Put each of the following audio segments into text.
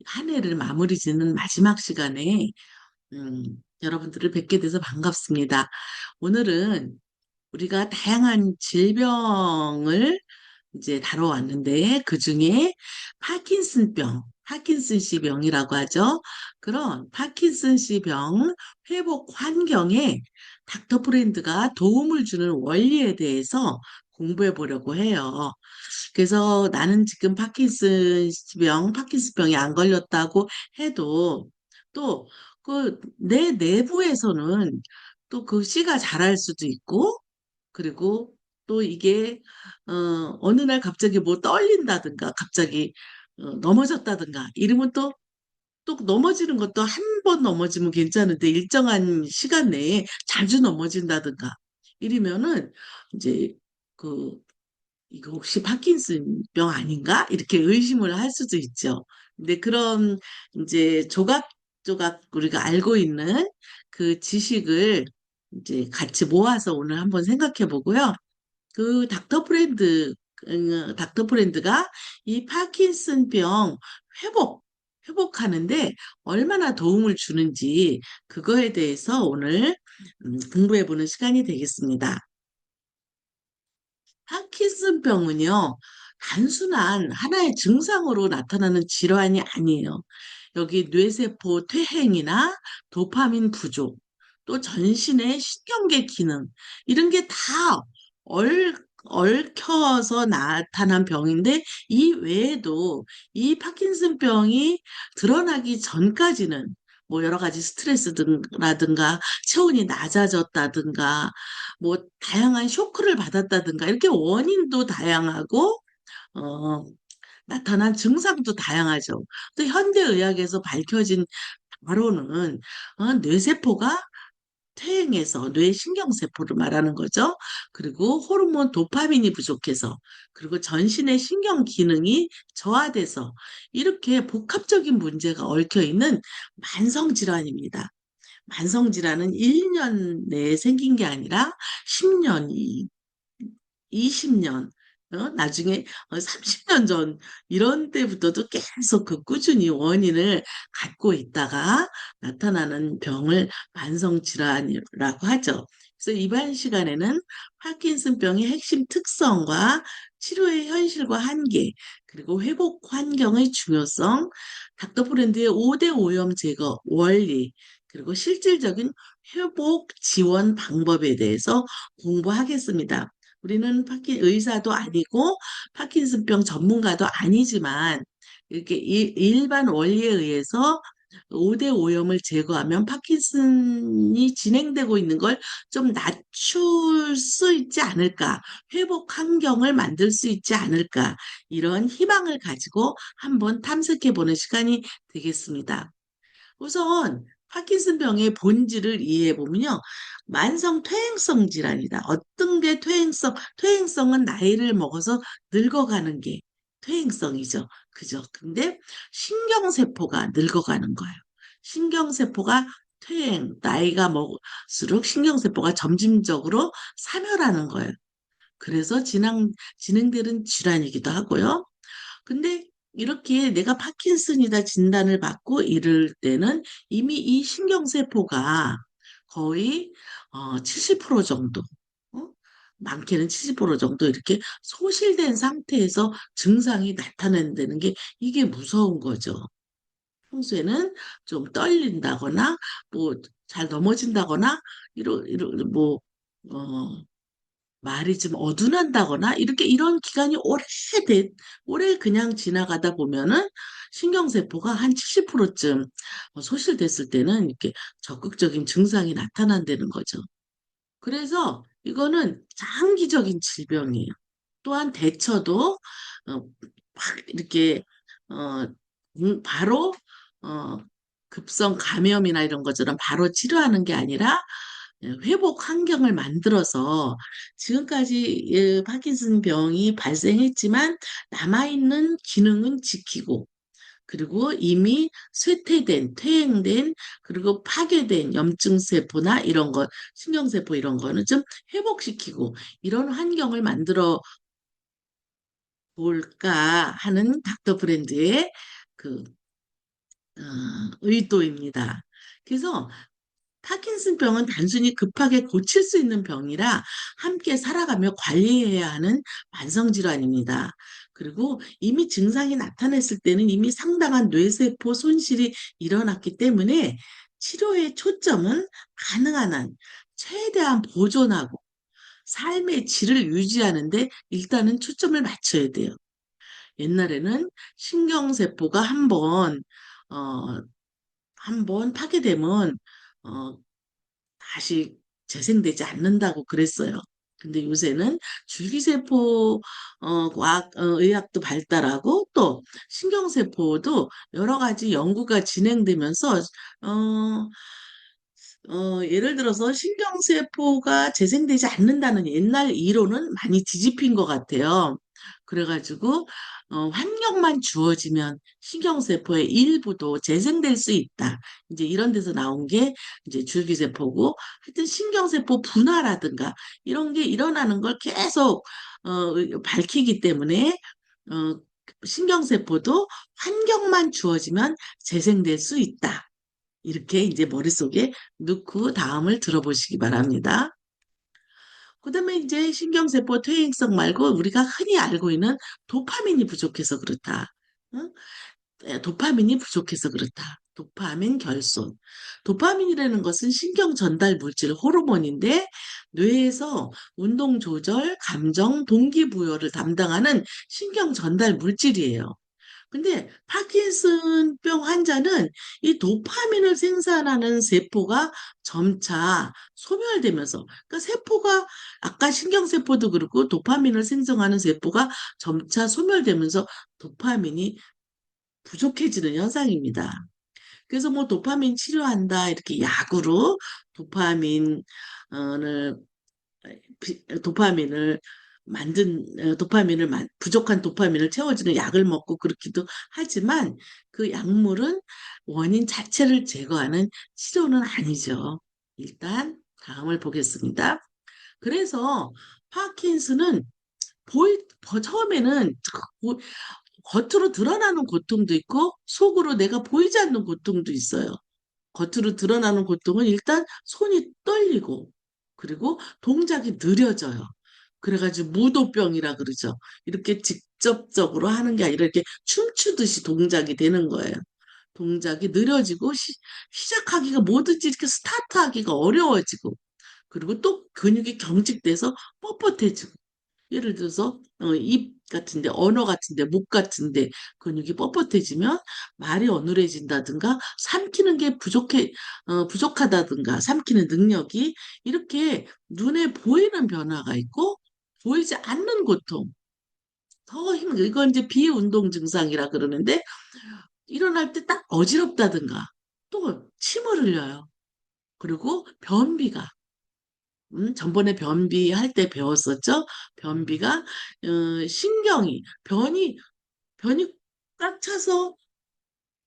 한 해를 마무리 짓는 마지막 시간에 여러분들을 뵙게 돼서 반갑습니다. 오늘은 우리가 다양한 질병을 이제 다뤄왔는데 그중에 파킨슨씨 병이라고 하죠. 그런 파킨슨씨 병 회복 환경에 닥터 프렌드가 도움을 주는 원리에 대해서 공부해 보려고 해요. 그래서 나는 지금 파킨슨병이 안 걸렸다고 해도 또 그 내 내부에서는 또 그 씨가 자랄 수도 있고 그리고 또 이게 어느 날 갑자기 뭐 떨린다든가 갑자기 넘어졌다든가 이러면 또 넘어지는 것도 한 번 넘어지면 괜찮은데 일정한 시간 내에 자주 넘어진다든가 이러면은 이제 그 이거 혹시 파킨슨병 아닌가? 이렇게 의심을 할 수도 있죠. 근데 그런 이제 조각조각 우리가 알고 있는 그 지식을 이제 같이 모아서 오늘 한번 생각해 보고요. 그 닥터 프렌드가 이 파킨슨병 회복, 회복하는데 얼마나 도움을 주는지 그거에 대해서 오늘 공부해 보는 시간이 되겠습니다. 파킨슨병은요, 단순한 하나의 증상으로 나타나는 질환이 아니에요. 여기 뇌세포 퇴행이나 도파민 부족, 또 전신의 신경계 기능, 이런 게 다 얽혀서 나타난 병인데, 이 외에도 이 파킨슨병이 드러나기 전까지는 뭐 여러 가지 스트레스라든가 체온이 낮아졌다든가 뭐 다양한 쇼크를 받았다든가 이렇게 원인도 다양하고 어, 나타난 증상도 다양하죠. 또 현대의학에서 밝혀진 바로는 뇌세포가 퇴행해서 뇌신경세포를 말하는 거죠. 그리고 호르몬 도파민이 부족해서 그리고 전신의 신경 기능이 저하돼서 이렇게 복합적인 문제가 얽혀 있는 만성질환입니다. 만성질환은 1년 내에 생긴 게 아니라 10년, 20년, 나중에 30년 전 이런 때부터도 계속 그 꾸준히 원인을 갖고 있다가 나타나는 병을 만성질환이라고 하죠. 그래서 이번 시간에는 파킨슨병의 핵심 특성과 치료의 현실과 한계, 그리고 회복 환경의 중요성, 닥터 프렌드의 5대 오염 제거 원리, 그리고 실질적인 회복 지원 방법에 대해서 공부하겠습니다. 우리는 의사도 아니고 파킨슨병 전문가도 아니지만 이렇게 일반 원리에 의해서 5대 오염을 제거하면 파킨슨이 진행되고 있는 걸 좀 낮출 수 있지 않을까, 회복 환경을 만들 수 있지 않을까, 이런 희망을 가지고 한번 탐색해 보는 시간이 되겠습니다. 우선 파킨슨병의 본질을 이해해 보면요. 만성 퇴행성 질환이다. 어떤 게 퇴행성은 나이를 먹어서 늙어가는 게 퇴행성이죠. 그죠? 근데 신경세포가 늙어가는 거예요. 신경세포가 나이가 먹을수록 신경세포가 점진적으로 사멸하는 거예요. 그래서 진행되는 질환이기도 하고요. 근데 이렇게 내가 파킨슨이다 진단을 받고 이럴 때는 이미 이 신경세포가 거의 70% 정도, 어? 많게는 70% 정도 이렇게 소실된 상태에서 증상이 나타난다는 게 이게 무서운 거죠. 평소에는 좀 떨린다거나 뭐 잘 넘어진다거나 뭐 어, 말이 좀 어둔한다거나 이렇게 이런 기간이 오래 그냥 지나가다 보면은 신경세포가 한 70%쯤 소실됐을 때는 이렇게 적극적인 증상이 나타난다는 거죠. 그래서 이거는 장기적인 질병이에요. 또한 대처도 막 이렇게 어, 바로 어, 급성 감염이나 이런 것처럼 바로 치료하는 게 아니라 회복 환경을 만들어서 지금까지 파킨슨 병이 발생했지만 남아있는 기능은 지키고 그리고 이미 퇴행된, 그리고 파괴된 염증세포나 이런 것, 신경세포 이런 거는 좀 회복시키고 이런 환경을 만들어 볼까 하는 닥터 브랜드의 그 의도입니다. 그래서 파킨슨병은 단순히 급하게 고칠 수 있는 병이라 함께 살아가며 관리해야 하는 만성질환입니다. 그리고 이미 증상이 나타났을 때는 이미 상당한 뇌세포 손실이 일어났기 때문에 치료의 초점은 가능한 한 최대한 보존하고 삶의 질을 유지하는데 일단은 초점을 맞춰야 돼요. 옛날에는 신경세포가 어, 한번 파괴되면, 어, 다시 재생되지 않는다고 그랬어요. 근데 요새는 줄기세포 의학도 발달하고 또 신경세포도 여러 가지 연구가 진행되면서 어, 예를 들어서 신경세포가 재생되지 않는다는 옛날 이론은 많이 뒤집힌 것 같아요. 그래가지고 환경만 주어지면 신경세포의 일부도 재생될 수 있다. 이제 이런 데서 나온 게 이제 줄기세포고, 하여튼 신경세포 분화라든가 이런 게 일어나는 걸 계속 밝히기 때문에 어, 신경세포도 환경만 주어지면 재생될 수 있다. 이렇게 이제 머릿속에 넣고 다음을 들어보시기 바랍니다. 그다음에 이제 신경세포 퇴행성 말고 우리가 흔히 알고 있는 도파민이 부족해서 그렇다. 응? 도파민이 부족해서 그렇다. 도파민 결손. 도파민이라는 것은 신경 전달 물질 호르몬인데 뇌에서 운동 조절, 감정, 동기부여를 담당하는 신경 전달 물질이에요. 근데 파킨슨병 환자는 이 도파민을 생산하는 세포가 점차 소멸되면서, 그러니까 세포가 아까 신경세포도 그렇고 도파민을 생성하는 세포가 점차 소멸되면서 도파민이 부족해지는 현상입니다. 그래서 뭐 도파민 치료한다 이렇게 약으로 도파민을 도파민을 부족한 도파민을 채워주는 약을 먹고 그렇기도 하지만 그 약물은 원인 자체를 제거하는 치료는 아니죠. 일단 다음을 보겠습니다. 그래서 파킨슨은 처음에는 겉으로 드러나는 고통도 있고 속으로 내가 보이지 않는 고통도 있어요. 겉으로 드러나는 고통은 일단 손이 떨리고, 그리고 동작이 느려져요. 그래가지고 무도병이라 그러죠. 이렇게 직접적으로 하는 게 아니라 이렇게 춤추듯이 동작이 되는 거예요. 동작이 느려지고 시작하기가 뭐든지 이렇게 스타트하기가 어려워지고, 그리고 또 근육이 경직돼서 뻣뻣해지고, 예를 들어서 입 같은데, 언어 같은데, 목 같은데 근육이 뻣뻣해지면 말이 어눌해진다든가 삼키는 게 부족하다든가 삼키는 능력이, 이렇게 눈에 보이는 변화가 있고 보이지 않는 고통, 이건 이제 비운동 증상이라 그러는데, 일어날 때 딱 어지럽다든가 또 침을 흘려요. 그리고 변비가, 전번에 변비 할 때 배웠었죠? 변비가, 변이 꽉 차서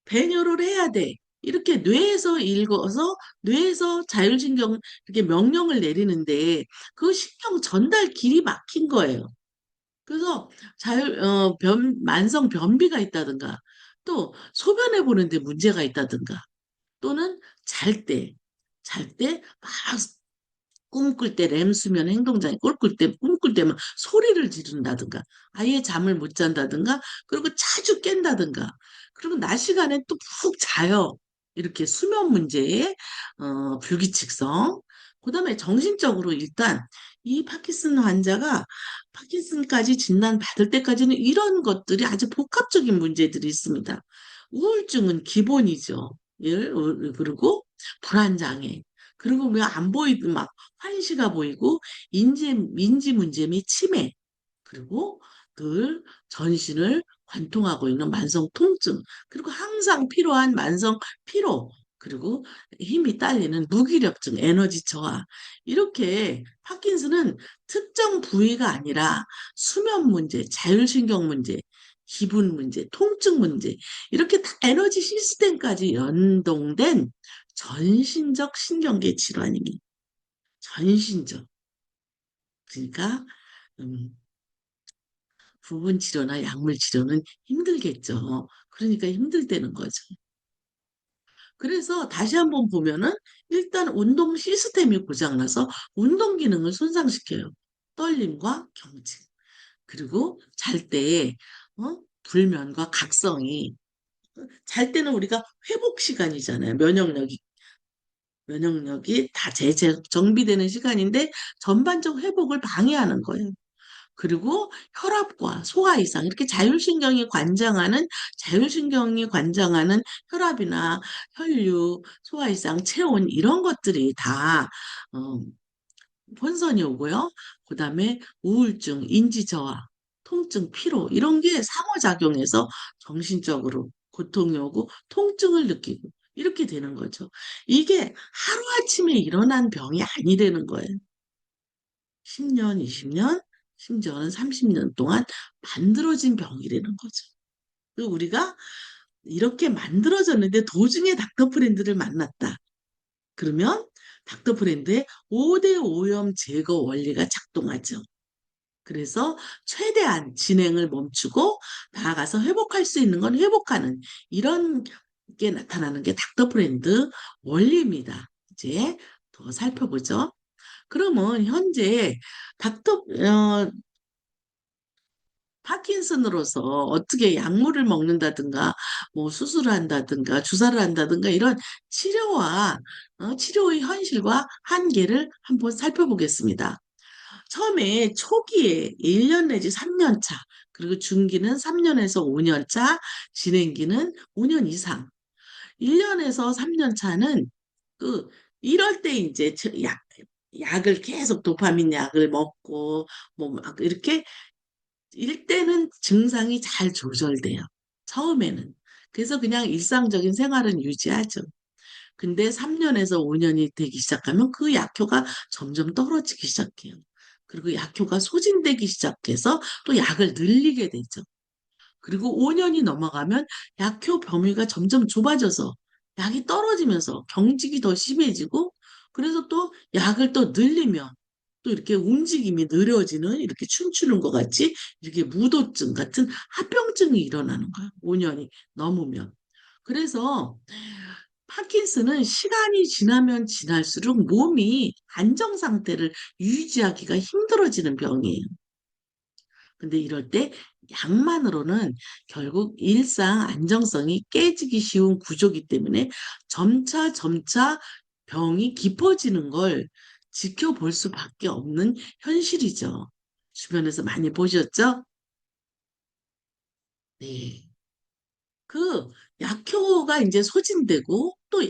배뇨를 해야 돼. 이렇게 뇌에서 읽어서, 뇌에서 자율신경, 이렇게 명령을 내리는데, 그 신경 전달 길이 막힌 거예요. 그래서 만성 변비가 있다든가, 또 소변해 보는데 문제가 있다든가, 또는 잘 때 막 꿈꿀 때 렘수면 행동장애 꿈꿀 때면 소리를 지른다든가 아예 잠을 못 잔다든가 그리고 자주 깬다든가 그리고 낮 시간에 또 푹 자요. 이렇게 수면 문제에 불규칙성. 그다음에 정신적으로 일단 이 파킨슨 환자가 파킨슨까지 진단 받을 때까지는 이런 것들이 아주 복합적인 문제들이 있습니다. 우울증은 기본이죠. 그리고 불안장애. 그리고 왜 안 보이든 막 환시가 보이고 인지 문제 및 치매, 그리고 늘 전신을 관통하고 있는 만성 통증, 그리고 항상 필요한 만성 피로, 그리고 힘이 딸리는 무기력증, 에너지 저하. 이렇게 파킨슨은 특정 부위가 아니라 수면 문제, 자율신경 문제, 기분 문제, 통증 문제, 이렇게 다 에너지 시스템까지 연동된 전신적 신경계 질환입니다. 전신적. 그러니까 음, 부분 치료나 약물 치료는 힘들겠죠. 그러니까 힘들다는 거죠. 그래서 다시 한번 보면은 일단 운동 시스템이 고장나서 운동 기능을 손상시켜요. 떨림과 경직. 그리고 잘 때, 불면과 각성이, 잘 때는 우리가 회복 시간이잖아요. 면역력이 다 정비되는 시간인데 전반적 회복을 방해하는 거예요. 그리고 혈압과 소화 이상, 이렇게 자율신경이 관장하는 혈압이나 혈류, 소화 이상, 체온, 이런 것들이 다, 어, 혼선이 오고요. 그 다음에 우울증, 인지저하, 통증, 피로, 이런 게 상호작용해서 정신적으로 고통이 오고 통증을 느끼고, 이렇게 되는 거죠. 이게 하루아침에 일어난 병이 아니라는 거예요. 10년, 20년, 심지어는 30년 동안 만들어진 병이라는 거죠. 그리고 우리가 이렇게 만들어졌는데 도중에 닥터 프렌드를 만났다. 그러면 닥터 프렌드의 5대 오염 제거 원리가 작동하죠. 그래서 최대한 진행을 멈추고 나아가서 회복할 수 있는 건 회복하는 이런 게 나타나는 게 닥터 프렌드 원리입니다. 이제 더 살펴보죠. 그러면 현재 닥터 파킨슨으로서 어떻게 약물을 먹는다든가, 뭐 수술을 한다든가, 주사를 한다든가, 이런 치료의 현실과 한계를 한번 살펴보겠습니다. 처음에 초기에 1년 내지 3년 차, 그리고 중기는 3년에서 5년 차, 진행기는 5년 이상. 1년에서 3년 차는 그, 이럴 때 이제 약을 계속 도파민 약을 먹고, 뭐, 막 이렇게 일때는 증상이 잘 조절돼요. 처음에는. 그래서 그냥 일상적인 생활은 유지하죠. 근데 3년에서 5년이 되기 시작하면 그 약효가 점점 떨어지기 시작해요. 그리고 약효가 소진되기 시작해서 또 약을 늘리게 되죠. 그리고 5년이 넘어가면 약효 범위가 점점 좁아져서 약이 떨어지면서 경직이 더 심해지고 그래서 또 약을 또 늘리면 또 이렇게 움직임이 느려지는 이렇게 춤추는 것 같이 이렇게 무도증 같은 합병증이 일어나는 거예요. 5년이 넘으면. 그래서 파킨슨은 시간이 지나면 지날수록 몸이 안정 상태를 유지하기가 힘들어지는 병이에요. 근데 이럴 때 약만으로는 결국 일상 안정성이 깨지기 쉬운 구조이기 때문에 점차 점차 병이 깊어지는 걸 지켜볼 수밖에 없는 현실이죠. 주변에서 많이 보셨죠? 네. 그 약효가 이제 소진되고 또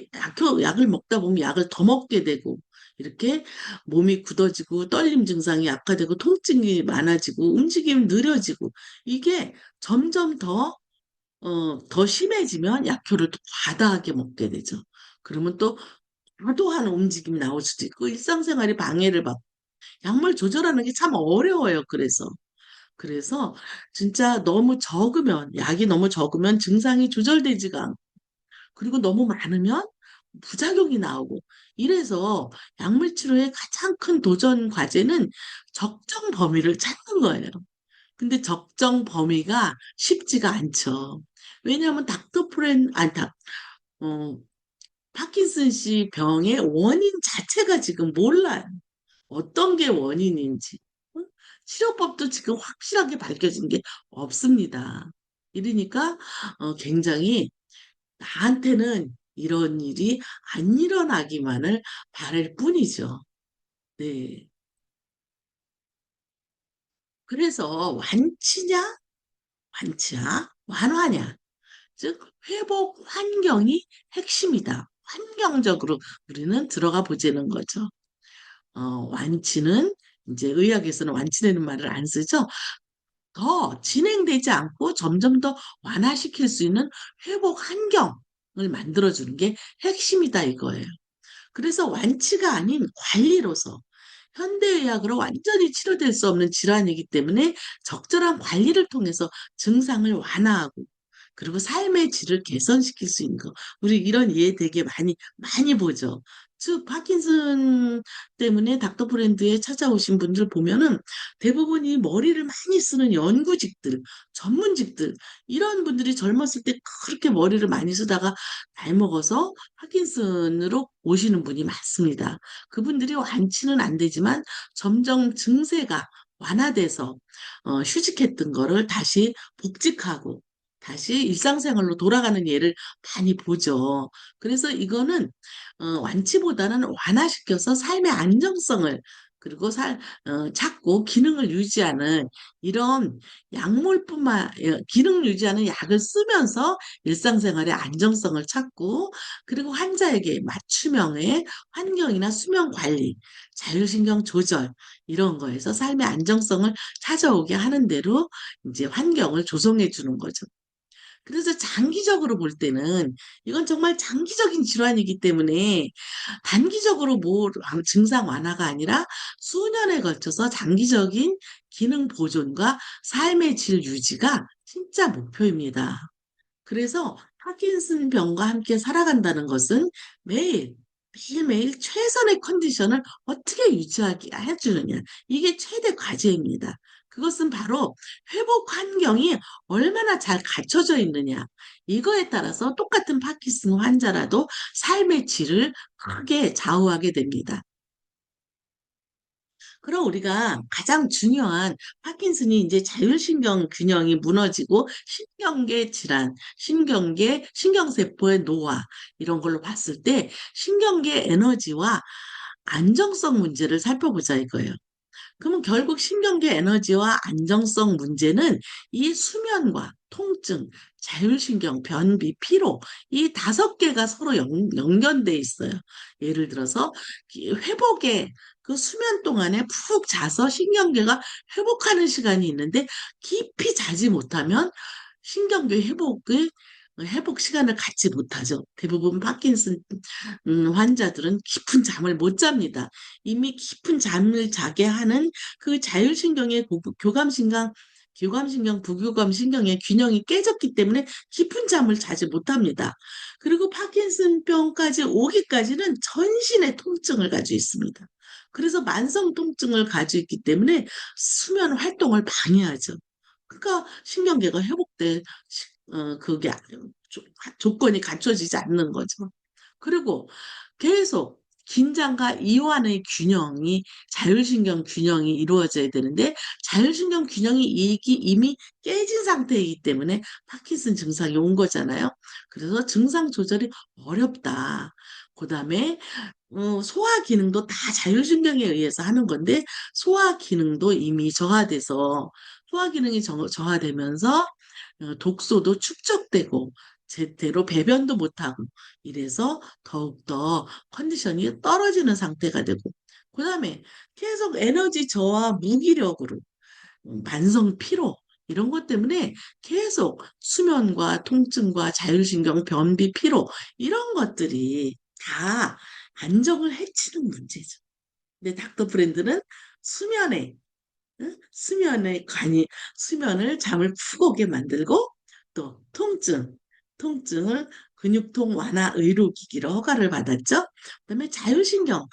약을 먹다 보면 약을 더 먹게 되고 이렇게 몸이 굳어지고 떨림 증상이 악화되고 통증이 많아지고 움직임이 느려지고 이게 점점 더 심해지면 약효를 또 과다하게 먹게 되죠. 그러면 또 과도한 움직임이 나올 수도 있고 일상생활에 방해를 받고 약물 조절하는 게 참 어려워요. 그래서 진짜 약이 너무 적으면 증상이 조절되지가 않고, 그리고 너무 많으면 부작용이 나오고, 이래서 약물 치료의 가장 큰 도전 과제는 적정 범위를 찾는 거예요. 근데 적정 범위가 쉽지가 않죠. 왜냐하면 어, 파킨슨 씨 병의 원인 자체가 지금 몰라요. 어떤 게 원인인지. 응? 치료법도 지금 확실하게 밝혀진 게 없습니다. 이러니까 굉장히 나한테는 이런 일이 안 일어나기만을 바랄 뿐이죠. 네. 그래서 완화냐? 즉, 회복 환경이 핵심이다. 환경적으로 우리는 들어가 보자는 거죠. 완치는 이제 의학에서는 완치되는 말을 안 쓰죠. 더 진행되지 않고 점점 더 완화시킬 수 있는 회복 환경을 만들어주는 게 핵심이다 이거예요. 그래서 완치가 아닌 관리로서 현대의학으로 완전히 치료될 수 없는 질환이기 때문에 적절한 관리를 통해서 증상을 완화하고 그리고 삶의 질을 개선시킬 수 있는 거. 우리 이런 예 되게 많이 보죠. 즉, 파킨슨 때문에 닥터 프렌드에 찾아오신 분들 보면은 대부분이 머리를 많이 쓰는 연구직들, 전문직들, 이런 분들이 젊었을 때 그렇게 머리를 많이 쓰다가 나이 먹어서 파킨슨으로 오시는 분이 많습니다. 그분들이 완치는 안 되지만 점점 증세가 완화돼서 휴직했던 거를 다시 복직하고 다시 일상생활로 돌아가는 예를 많이 보죠. 그래서 이거는 완치보다는 완화시켜서 삶의 안정성을 그리고 찾고 기능을 유지하는 이런 기능 유지하는 약을 쓰면서 일상생활의 안정성을 찾고 그리고 환자에게 맞춤형의 환경이나 수면 관리, 자율신경 조절 이런 거에서 삶의 안정성을 찾아오게 하는 대로 이제 환경을 조성해 주는 거죠. 그래서 장기적으로 볼 때는 이건 정말 장기적인 질환이기 때문에 단기적으로 뭐 증상 완화가 아니라 수년에 걸쳐서 장기적인 기능 보존과 삶의 질 유지가 진짜 목표입니다. 그래서 파킨슨 병과 함께 살아간다는 것은 매일매일 최선의 컨디션을 어떻게 유지하게 해주느냐. 이게 최대 과제입니다. 그것은 바로 회복 환경이 얼마나 잘 갖춰져 있느냐. 이거에 따라서 똑같은 파킨슨 환자라도 삶의 질을 크게 좌우하게 됩니다. 그럼 우리가 가장 중요한 파킨슨이 이제 자율신경 균형이 무너지고 신경계 질환, 신경세포의 노화 이런 걸로 봤을 때 신경계 에너지와 안정성 문제를 살펴보자 이거예요. 그러면 결국 신경계 에너지와 안정성 문제는 이 수면과 통증, 자율신경, 변비, 피로 이 다섯 개가 서로 연결돼 있어요. 예를 들어서 회복에 그 수면 동안에 푹 자서 신경계가 회복하는 시간이 있는데 깊이 자지 못하면 신경계 회복 시간을 갖지 못하죠. 대부분 파킨슨 환자들은 깊은 잠을 못 잡니다. 이미 깊은 잠을 자게 하는 그 자율신경의 교감신경, 부교감신경의 균형이 깨졌기 때문에 깊은 잠을 자지 못합니다. 그리고 파킨슨병까지 오기까지는 전신의 통증을 가지고 있습니다. 그래서 만성 통증을 가지고 있기 때문에 수면 활동을 방해하죠. 그러니까 신경계가 그게 조건이 갖춰지지 않는 거죠. 그리고 계속 긴장과 이완의 자율신경 균형이 이루어져야 되는데, 자율신경 균형이 이미 깨진 상태이기 때문에 파킨슨 증상이 온 거잖아요. 그래서 증상 조절이 어렵다. 그 다음에, 소화 기능도 다 자율신경에 의해서 하는 건데, 소화 기능도 이미 저하돼서, 소화 기능이 저하되면서, 독소도 축적되고, 제대로 배변도 못하고, 이래서 더욱더 컨디션이 떨어지는 상태가 되고, 그 다음에 계속 에너지 저하, 무기력으로, 만성 피로, 이런 것 때문에 계속 수면과 통증과 자율신경, 변비, 피로, 이런 것들이 다 안정을 해치는 문제죠. 근데 닥터 브랜드는 수면에 응? 수면을 잠을 푹 오게 만들고 또 통증을 근육통 완화 의료기기로 허가를 받았죠. 그다음에 자율신경은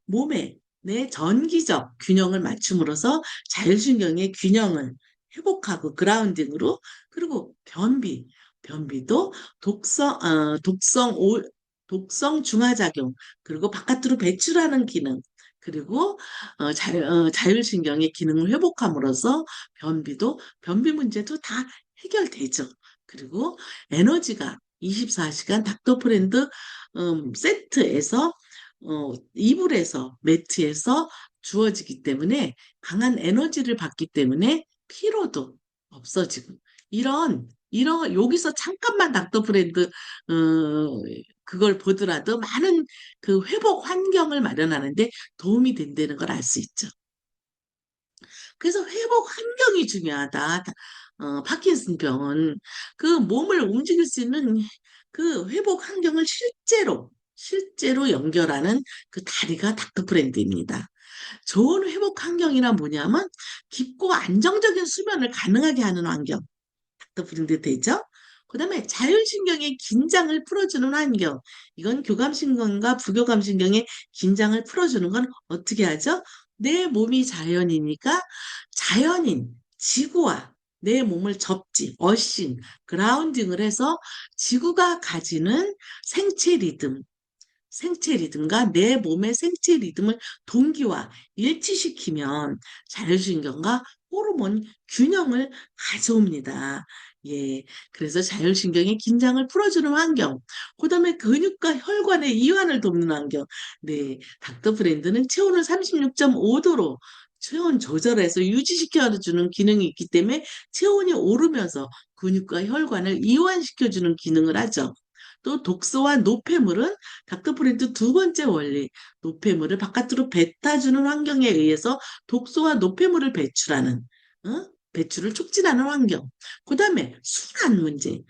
몸의 내 전기적 균형을 맞춤으로써 자율신경의 균형을 회복하고 그라운딩으로 그리고 변비도 독성 중화작용 그리고 바깥으로 배출하는 기능 그리고 자율신경의 기능을 회복함으로써 변비 문제도 다 해결되죠. 그리고 에너지가 24시간 닥터프렌드 세트에서 이불에서 매트에서 주어지기 때문에 강한 에너지를 받기 때문에 피로도 없어지고 이런 여기서 잠깐만 닥터프렌드 그걸 보더라도 많은 그 회복 환경을 마련하는데 도움이 된다는 걸 알 수 있죠. 그래서 회복 환경이 중요하다. 파킨슨 병은 그 몸을 움직일 수 있는 그 회복 환경을 실제로 연결하는 그 다리가 닥터 브랜드입니다. 좋은 회복 환경이란 뭐냐면 깊고 안정적인 수면을 가능하게 하는 환경. 닥터 브랜드 되죠? 그다음에 자율신경의 긴장을 풀어주는 환경. 이건 교감신경과 부교감신경의 긴장을 풀어주는 건 어떻게 하죠? 내 몸이 자연이니까 자연인, 지구와 내 몸을 접지, 어싱, 그라운딩을 해서 지구가 가지는 생체 리듬, 생체 리듬과 내 몸의 생체 리듬을 동기화, 일치시키면 자율신경과 호르몬 균형을 가져옵니다. 예. 그래서 자율신경의 긴장을 풀어주는 환경, 그 다음에 근육과 혈관의 이완을 돕는 환경. 네. 닥터 브랜드는 체온을 36.5도로 체온 조절해서 유지시켜주는 기능이 있기 때문에 체온이 오르면서 근육과 혈관을 이완시켜주는 기능을 하죠. 또 독소와 노폐물은 닥터프렌드 두 번째 원리, 노폐물을 바깥으로 뱉어주는 환경에 의해서 독소와 노폐물을 배출하는, 배출을 촉진하는 환경. 그 다음에 순환 문제,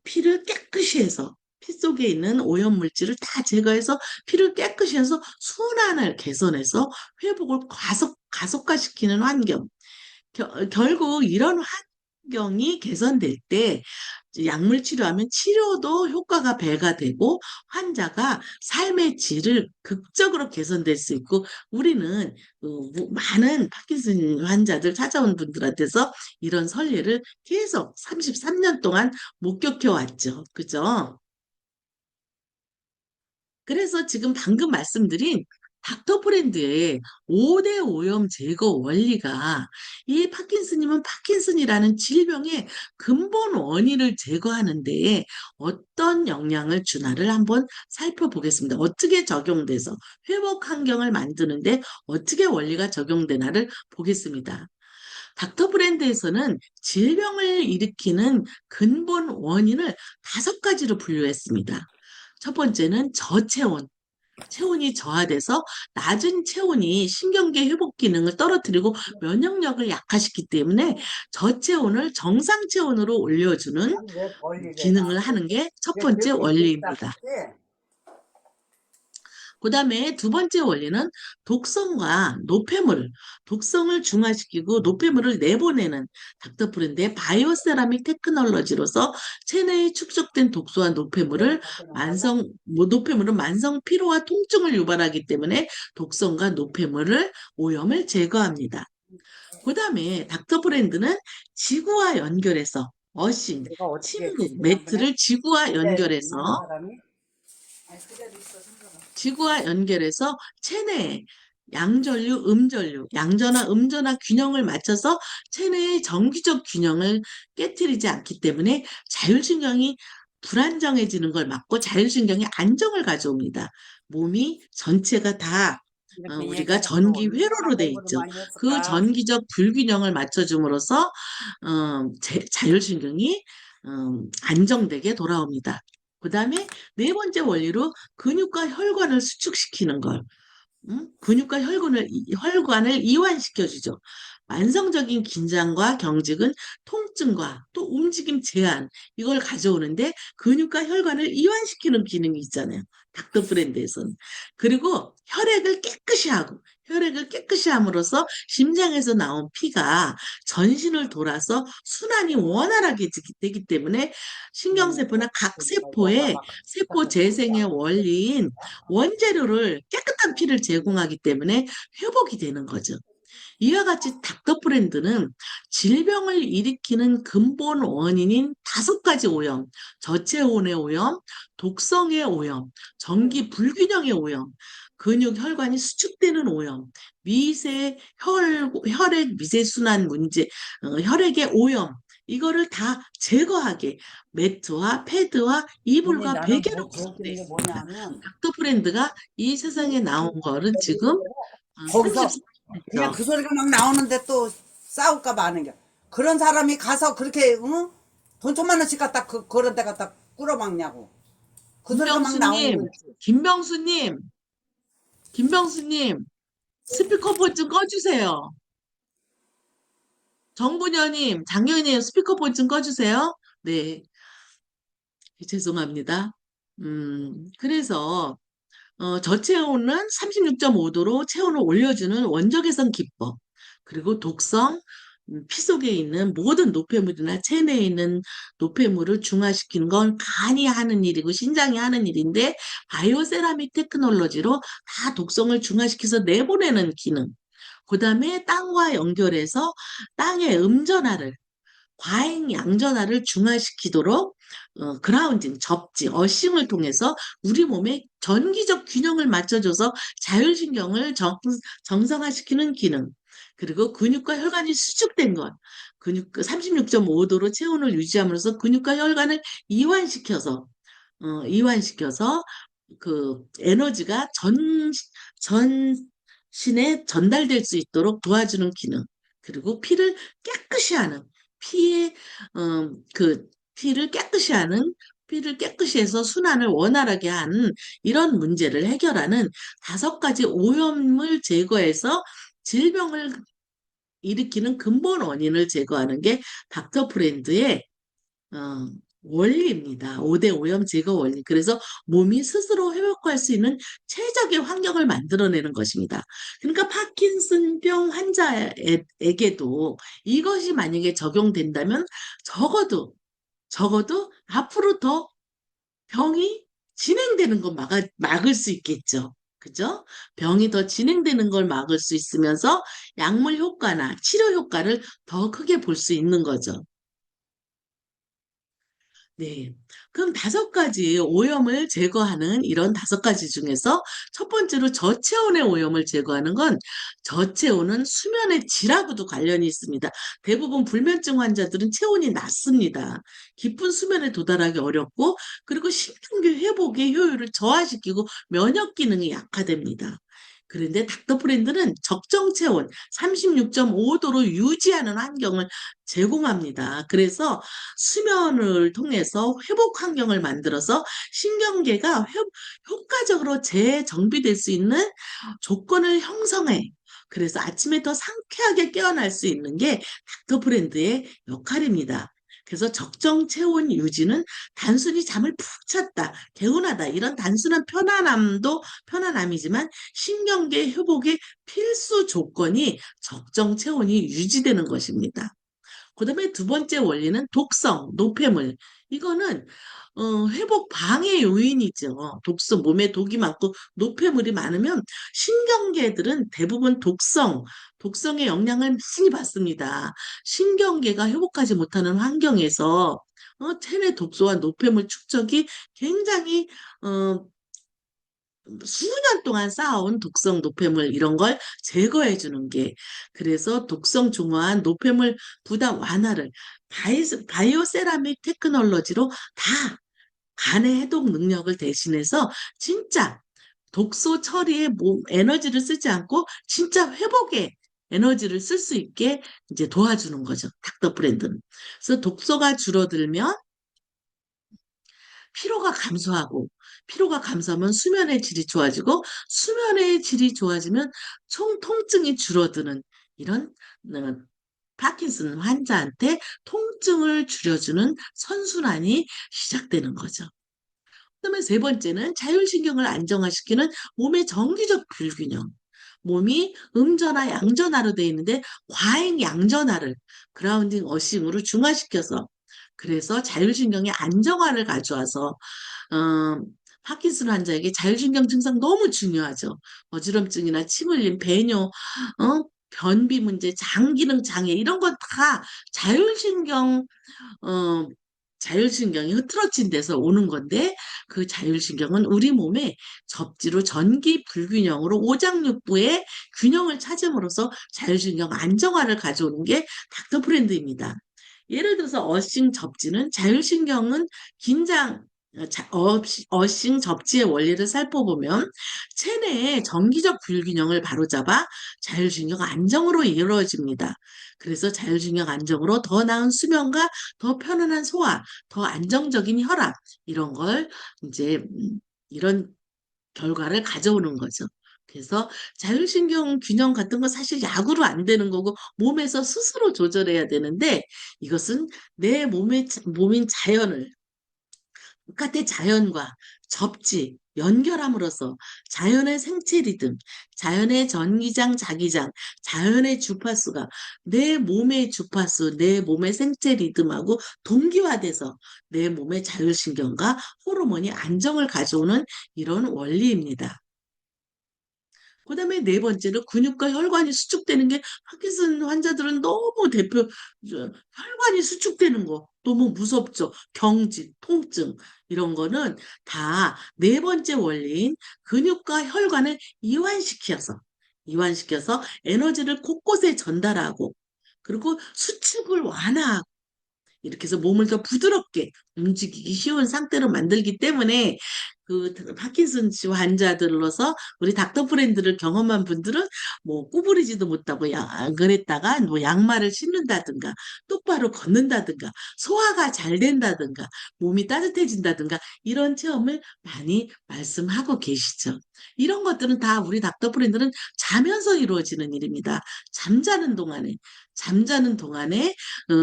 피를 깨끗이 해서 피 속에 있는 오염물질을 다 제거해서 피를 깨끗이 해서 순환을 개선해서 회복을 가속화시키는 환경. 결국 이런 환경이 개선될 때 약물 치료하면 치료도 효과가 배가 되고 환자가 삶의 질을 극적으로 개선될 수 있고 우리는 많은 파킨슨 환자들 찾아온 분들한테서 이런 선례를 계속 33년 동안 목격해 왔죠. 그죠? 그래서 지금 방금 말씀드린 닥터브랜드의 5대 오염 제거 원리가 이 파킨슨이면 파킨슨이라는 질병의 근본 원인을 제거하는 데에 어떤 영향을 주나를 한번 살펴보겠습니다. 어떻게 적용돼서 회복 환경을 만드는데 어떻게 원리가 적용되나를 보겠습니다. 닥터브랜드에서는 질병을 일으키는 근본 원인을 5가지로 분류했습니다. 첫 번째는 저체온. 체온이 저하돼서 낮은 체온이 신경계 회복 기능을 떨어뜨리고 면역력을 약화시키기 때문에 저체온을 정상 체온으로 올려주는 왜 멀리를 해놔? 기능을 하는 게 첫 왜 번째 그렇게 원리입니다. 복잡해? 그 다음에 두 번째 원리는 독성과 노폐물, 독성을 중화시키고 노폐물을 내보내는 닥터프렌드의 바이오세라믹 테크놀로지로서 체내에 축적된 독소와 노폐물을 노폐물은 만성 피로와 통증을 유발하기 때문에 독성과 노폐물을 오염을 제거합니다. 그 다음에 닥터프렌드는 지구와 연결해서 어싱, 내가 어떻게 그 침구, 지난번에 매트를 지구와 그대로 있는 연결해서 사람이 아니 그대로 있어 상관없어. 지구와 연결해서 체내에 양전류, 음전류, 양전화, 음전화 균형을 맞춰서 체내의 정기적 균형을 깨뜨리지 않기 때문에 자율신경이 불안정해지는 걸 막고 자율신경의 안정을 가져옵니다. 몸이 전체가 다 이렇게 우리가 얘기할수록 전기 얼마나 회로로 돼 공부를 있죠. 많이 그 했을까? 전기적 불균형을 맞춰줌으로써 자율신경이 안정되게 돌아옵니다. 그 다음에 네 번째 원리로 근육과 혈관을 수축시키는 걸, 근육과 혈관을 이완시켜주죠. 만성적인 긴장과 경직은 통증과 또 움직임 제한, 이걸 가져오는데 근육과 혈관을 이완시키는 기능이 있잖아요. 닥터 브랜드에서는. 그리고 혈액을 깨끗이 함으로써 심장에서 나온 피가 전신을 돌아서 순환이 원활하게 되기 때문에 신경세포나 각 너가 세포에 막 세포 그렇게 재생의 소리하고 원리인 원재료를 깨끗한 피를 제공하기 때문에 회복이 되는 거죠. 이와 같이 닥터 브랜드는 질병을 일으키는 근본 원인인 5가지 오염, 저체온의 오염, 독성의 오염, 전기 불균형의 오염, 근육 혈관이 수축되는 오염, 혈액 미세순환 문제, 혈액의 오염, 이거를 다 제거하게 매트와 패드와 근데 이불과 나는 베개로 더 구성되어 재밌는 게 있습니다. 뭐냐면 닥터 브랜드가 이 세상에 나온 거는 지금 거기서 33년이죠. 그냥 그 소리가 막 나오는데 또 싸울까 봐 하는 게 그런 사람이 가서 그렇게 응? 돈 천만 원씩 갖다 그런 데 갖다 꾸러박냐고 그 소리가 막 나오는 김병수님, 거지. 김병수님, 김병수님, 스피커폰 좀 꺼주세요. 정분여님, 장현님, 스피커폰 좀 꺼주세요. 네, 죄송합니다. 그래서 저체온은 36.5도로 체온을 올려주는 원적외선 기법, 그리고 독성, 피 속에 있는 모든 노폐물이나 체내에 있는 노폐물을 중화시키는 건 간이 하는 일이고 신장이 하는 일인데 바이오 세라믹 테크놀로지로 다 독성을 중화시켜서 내보내는 기능. 그다음에 땅과 연결해서 땅의 음전화를 과잉 양전화를 중화시키도록 그라운딩, 접지, 어싱을 통해서 우리 몸의 전기적 균형을 맞춰줘서 자율신경을 정상화시키는 기능. 그리고 근육과 혈관이 수축된 것. 36.5도로 체온을 유지함으로써 근육과 혈관을 이완시켜서 그 에너지가 전신에 전달될 수 있도록 도와주는 기능. 그리고 피를 깨끗이 하는, 피의, 그, 피를 깨끗이 하는, 피를 깨끗이 해서 순환을 원활하게 하는 이런 문제를 해결하는 5가지 오염을 제거해서 질병을 일으키는 근본 원인을 제거하는 게 닥터 프렌드의 어, 원리입니다. 5대 오염 제거 원리. 그래서 몸이 스스로 회복할 수 있는 최적의 환경을 만들어내는 것입니다. 그러니까 파킨슨병 환자에게도 이것이 만약에 적용된다면 적어도 앞으로 더 병이 진행되는 걸 막을 수 있겠죠. 그죠? 병이 더 진행되는 걸 막을 수 있으면서 약물 효과나 치료 효과를 더 크게 볼 수 있는 거죠. 네. 그럼 5가지 오염을 제거하는 이런 5가지 중에서 첫 번째로 저체온의 오염을 제거하는 건 저체온은 수면의 질하고도 관련이 있습니다. 대부분 불면증 환자들은 체온이 낮습니다. 깊은 수면에 도달하기 어렵고 그리고 신경계 회복의 효율을 저하시키고 면역 기능이 약화됩니다. 그런데 닥터프렌드는 적정 체온 36.5도로 유지하는 환경을 제공합니다. 그래서 수면을 통해서 회복 환경을 만들어서 신경계가 효과적으로 재정비될 수 있는 조건을 형성해. 그래서 아침에 더 상쾌하게 깨어날 수 있는 게 닥터 브랜드의 역할입니다. 그래서 적정 체온 유지는 단순히 잠을 푹 잤다, 개운하다, 이런 단순한 편안함도 편안함이지만 신경계 회복의 필수 조건이 적정 체온이 유지되는 것입니다. 그다음에 2번째 원리는 독성, 노폐물. 이거는 회복 방해 요인이죠. 몸에 독이 많고 노폐물이 많으면 신경계들은 대부분 독성의 영향을 많이 받습니다. 신경계가 회복하지 못하는 환경에서 체내 독소와 노폐물 축적이 굉장히 어, 수년 동안 쌓아온 독성 노폐물 이런 걸 제거해 주는 게 그래서 독성 중화한 노폐물 부담 완화를 바이오 세라믹 테크놀로지로 다 간의 해독 능력을 대신해서 진짜 독소 처리에 에너지를 쓰지 않고 진짜 회복에 에너지를 쓸 수 있게 이제 도와주는 거죠. 닥터 브랜드는. 그래서 독소가 줄어들면 피로가 감소하고 피로가 감소하면 수면의 질이 좋아지고 수면의 질이 좋아지면 총 통증이 줄어드는 이런 어, 파킨슨 환자한테 통증을 줄여주는 선순환이 시작되는 거죠. 그다음에 3번째는 자율신경을 안정화시키는 몸의 정기적 불균형. 몸이 음전화, 양전화로 되어 있는데 과잉 양전화를 그라운딩 어싱으로 중화시켜서 그래서 자율신경의 안정화를 가져와서 어, 파킨슨 환자에게 자율신경 증상 너무 중요하죠. 어지럼증이나 침 흘림, 배뇨, 변비 문제, 장기능 장애 이런 건 다 자율신경 어, 자율신경이 흐트러진 데서 오는 건데 그 자율신경은 우리 몸에 접지로 전기 불균형으로 오장육부의 균형을 찾음으로써 자율신경 안정화를 가져오는 게 닥터 프렌드입니다. 예를 들어서 어싱 접지는 자율신경은 긴장 어싱 접지의 원리를 살펴보면 체내의 정기적 불균형을 바로잡아 자율신경 안정으로 이루어집니다. 그래서 자율신경 안정으로 더 나은 수면과 더 편안한 소화, 더 안정적인 혈압, 이런 걸 이제, 이런 결과를 가져오는 거죠. 그래서 자율신경 균형 같은 거 사실 약으로 안 되는 거고 몸에서 스스로 조절해야 되는데 이것은 내 몸인 자연을 바깥의 자연과 접지, 연결함으로써 자연의 생체 리듬, 자연의 전기장, 자기장, 자연의 주파수가 내 몸의 주파수, 내 몸의 생체 리듬하고 동기화돼서 내 몸의 자율신경과 호르몬이 안정을 가져오는 이런 원리입니다. 그다음에 네 번째로 근육과 혈관이 수축되는 게 파킨슨 환자들은 너무 혈관이 수축되는 거 너무 무섭죠. 경직, 통증 이런 거는 다 네 번째 원리인 근육과 혈관을 이완시켜서 에너지를 곳곳에 전달하고 그리고 수축을 완화하고 이렇게 해서 몸을 더 부드럽게 움직이기 쉬운 상태로 만들기 때문에 그 파킨슨씨 환자들로서 우리 닥터 프렌드를 경험한 분들은 뭐 구부리지도 못하고 약을 했다가 뭐 양말을 신는다든가 똑바로 걷는다든가 소화가 잘 된다든가 몸이 따뜻해진다든가 이런 체험을 많이 말씀하고 계시죠. 이런 것들은 다 우리 닥터 프렌드는 자면서 이루어지는 일입니다. 잠자는 동안에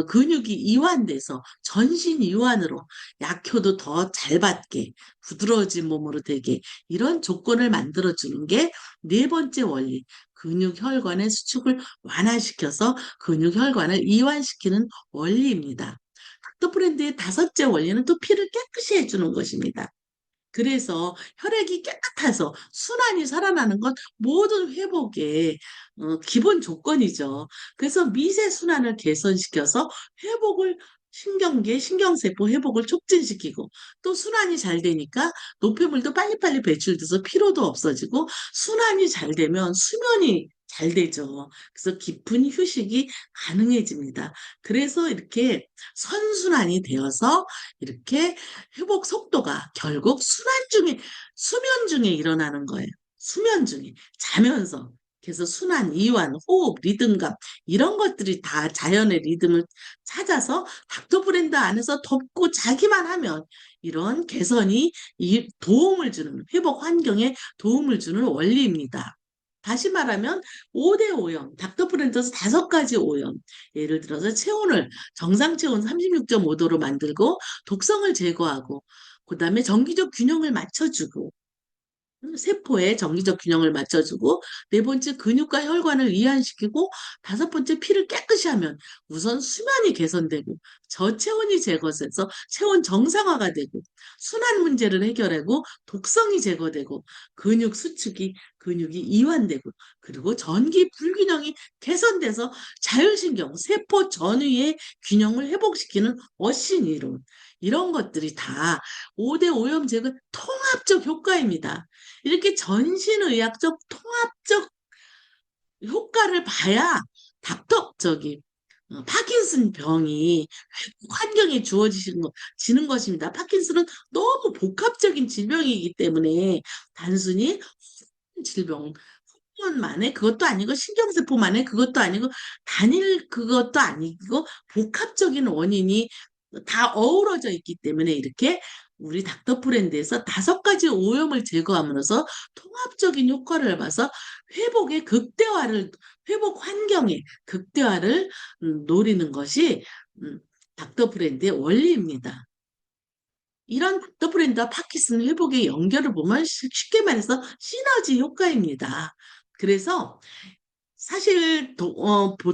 근육이 이완돼서 전신 이완으로 약효도 더 잘 받게 부드러워진 몸으로 되게 이런 조건을 만들어주는 게 네 번째 원리 근육혈관의 수축을 완화시켜서 근육혈관을 이완시키는 원리입니다. 닥터 프렌드의 다섯째 원리는 또 피를 깨끗이 해주는 것입니다. 그래서 혈액이 깨끗해서 순환이 살아나는 건 모든 회복의 기본 조건이죠. 그래서 미세 순환을 개선시켜서 회복을 신경세포 회복을 촉진시키고 또 순환이 잘 되니까 노폐물도 빨리빨리 배출돼서 피로도 없어지고 순환이 잘 되면 수면이 잘 되죠. 그래서 깊은 휴식이 가능해집니다. 그래서 이렇게 선순환이 되어서 이렇게 회복 속도가 결국 수면 중에 일어나는 거예요. 수면 중에, 자면서. 그래서 순환, 이완, 호흡, 리듬감, 이런 것들이 다 자연의 리듬을 찾아서 닥터 브랜드 안에서 덮고 자기만 하면 이런 개선이 도움을 주는, 회복 환경에 도움을 주는 원리입니다. 다시 말하면 5대 오염, 닥터 브랜드에서 5가지 오염. 예를 들어서 정상 체온 36.5도로 만들고 독성을 제거하고 그다음에 정기적 균형을 맞춰주고 세포의 정기적 균형을 맞춰주고 네 번째 근육과 혈관을 이완시키고 다섯 번째 피를 깨끗이 하면 우선 수면이 개선되고 저체온이 제거돼서 체온 정상화가 되고 순환 문제를 해결하고 독성이 제거되고 근육이 이완되고 그리고 전기 불균형이 개선돼서 자율신경 세포 전위의 균형을 회복시키는 어신 이론 이런 것들이 다 5대 오염제의 통합적 효과입니다. 이렇게 전신의학적 통합적 효과를 봐야 파킨슨 병이 환경에 지는 것입니다. 파킨슨은 너무 복합적인 질병이기 때문에 단순히 질병, 호르몬만의 그것도 아니고 신경세포만의 그것도 아니고 단일 그것도 아니고 복합적인 원인이 다 어우러져 있기 때문에 이렇게 우리 닥터 프렌드에서 5가지 오염을 제거함으로써 통합적인 효과를 봐서 회복 환경의 극대화를 노리는 것이 음, 닥터 프렌드의 원리입니다. 이런 닥터 프렌드와 파킨슨 회복의 연결을 보면 쉽게 말해서 시너지 효과입니다. 그래서 사실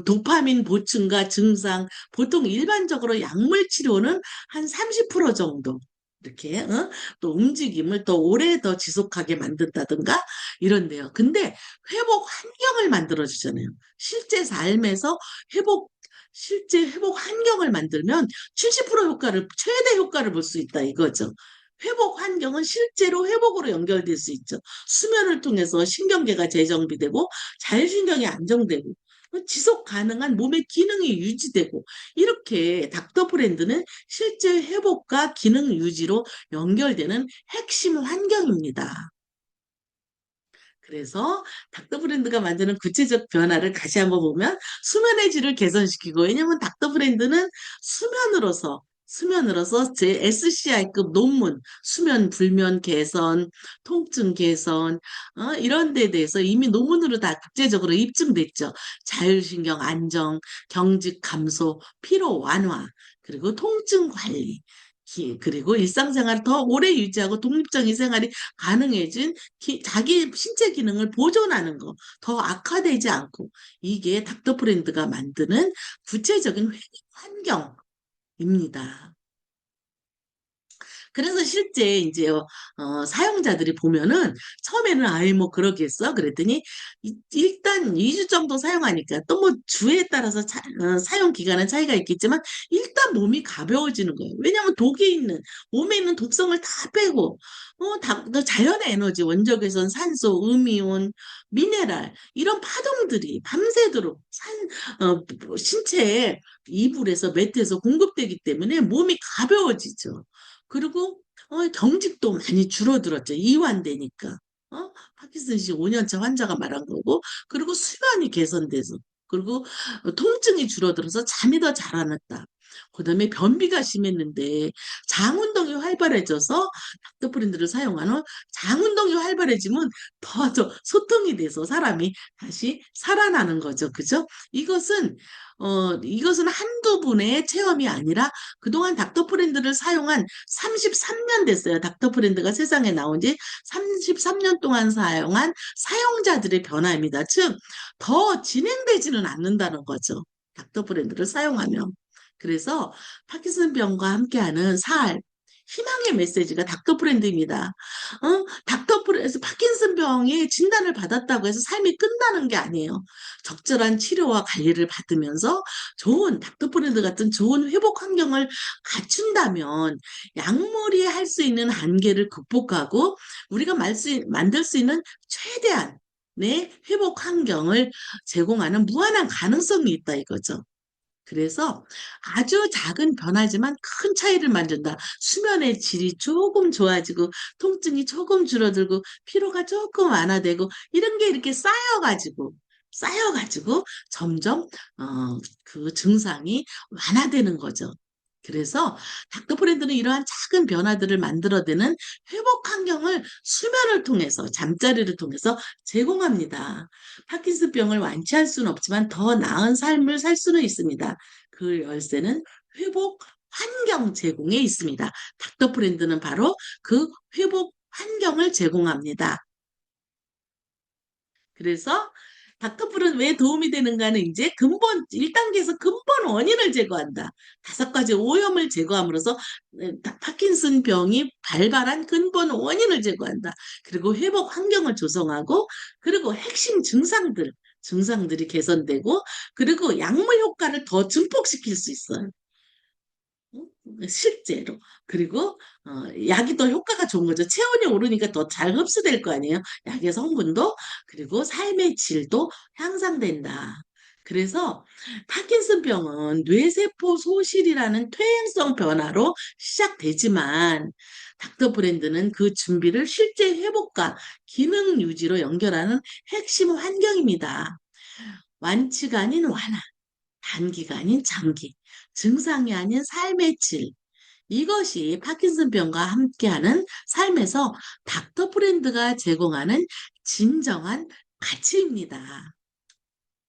도파민 보충과 증상 보통 일반적으로 약물 치료는 한 30% 정도 이렇게 또 움직임을 더 오래 더 지속하게 만든다든가 이런데요. 근데 회복 환경을 만들어 주잖아요. 회복 실제 회복 환경을 만들면 70% 최대 효과를 볼 수 있다 이거죠. 회복 환경은 실제로 회복으로 연결될 수 있죠. 수면을 통해서 신경계가 재정비되고 자율신경이 안정되고 지속 가능한 몸의 기능이 유지되고 이렇게 닥터 프렌드는 실제 회복과 기능 유지로 연결되는 핵심 환경입니다. 그래서 닥터 브랜드가 만드는 구체적 변화를 다시 한번 보면 수면의 질을 개선시키고 왜냐면 닥터 브랜드는 수면으로서 제 SCI급 논문, 수면 불면 개선, 통증 개선, 이런 데 대해서 이미 논문으로 다 국제적으로 입증됐죠. 자율신경 안정, 경직 감소, 피로 완화, 그리고 통증 관리, 그리고 일상생활을 더 오래 유지하고 독립적인 생활이 가능해진 자기 신체 기능을 보존하는 거, 더 악화되지 않고, 이게 닥터 프렌드가 만드는 구체적인 환경입니다. 그래서 실제 이제 사용자들이 보면은 처음에는 아예 뭐 그러겠어 그랬더니 일단 2주 정도 사용하니까 또 뭐 주에 따라서 사용 기간은 차이가 있겠지만 일단 몸이 가벼워지는 거예요. 왜냐하면 독이 있는 몸에 있는 독성을 다 빼고 자연의 에너지 원적외선 산소, 음이온, 미네랄 이런 파동들이 밤새도록 신체에 이불에서 매트에서 공급되기 때문에 몸이 가벼워지죠. 그리고 경직도 많이 줄어들었죠. 이완되니까. 파킨슨씨 5년차 환자가 말한 거고, 그리고 수면이 개선돼서, 그리고 통증이 줄어들어서 잠이 더 잘 안 왔다. 그다음에 변비가 심했는데 장 운동이 활발해져서 닥터프린드를 사용하는 장 운동이 활발해지면 더 소통이 돼서 사람이 다시 살아나는 거죠. 그죠? 이것은 한두 분의 체험이 아니라 그동안 닥터프렌드를 사용한 33년 됐어요. 닥터프렌드가 세상에 나온 지 33년 동안 사용한 사용자들의 변화입니다. 즉, 더 진행되지는 않는다는 거죠. 닥터프렌드를 사용하면. 그래서 파킨슨병과 함께하는 희망의 메시지가 닥터프렌드입니다. 파킨슨병의 진단을 받았다고 해서 삶이 끝나는 게 아니에요. 적절한 치료와 관리를 받으면서 닥터프렌드 같은 좋은 회복 환경을 갖춘다면 약물이 할 수 있는 한계를 극복하고 우리가 만들 수 있는 최대한의 회복 환경을 제공하는 무한한 가능성이 있다 이거죠. 그래서 아주 작은 변화지만 큰 차이를 만든다. 수면의 질이 조금 좋아지고, 통증이 조금 줄어들고, 피로가 조금 완화되고, 이런 게 이렇게 쌓여가지고, 점점, 그 증상이 완화되는 거죠. 그래서 닥터프렌드는 이러한 작은 변화들을 만들어내는 회복 환경을 수면을 통해서, 잠자리를 통해서 제공합니다. 파킨슨병을 완치할 수는 없지만 더 나은 삶을 살 수는 있습니다. 그 열쇠는 회복 환경 제공에 있습니다. 닥터프렌드는 바로 그 회복 환경을 제공합니다. 그래서 닥터풀은 왜 도움이 되는가는 이제 1단계에서 근본 원인을 제거한다. 5가지 오염을 제거함으로써 파킨슨 병이 발발한 근본 원인을 제거한다. 그리고 회복 환경을 조성하고, 그리고 핵심 증상들이 개선되고, 그리고 약물 효과를 더 증폭시킬 수 있어요. 실제로. 그리고 약이 더 효과가 좋은 거죠. 체온이 오르니까 더 잘 흡수될 거 아니에요. 약의 성분도 그리고 삶의 질도 향상된다. 그래서 파킨슨병은 뇌세포 소실이라는 퇴행성 변화로 시작되지만 닥터 브랜드는 그 준비를 실제 회복과 기능 유지로 연결하는 핵심 환경입니다. 완치가 아닌 완화, 단기가 아닌 장기, 증상이 아닌 삶의 질. 이것이 파킨슨병과 함께하는 삶에서 닥터 프렌드가 제공하는 진정한 가치입니다.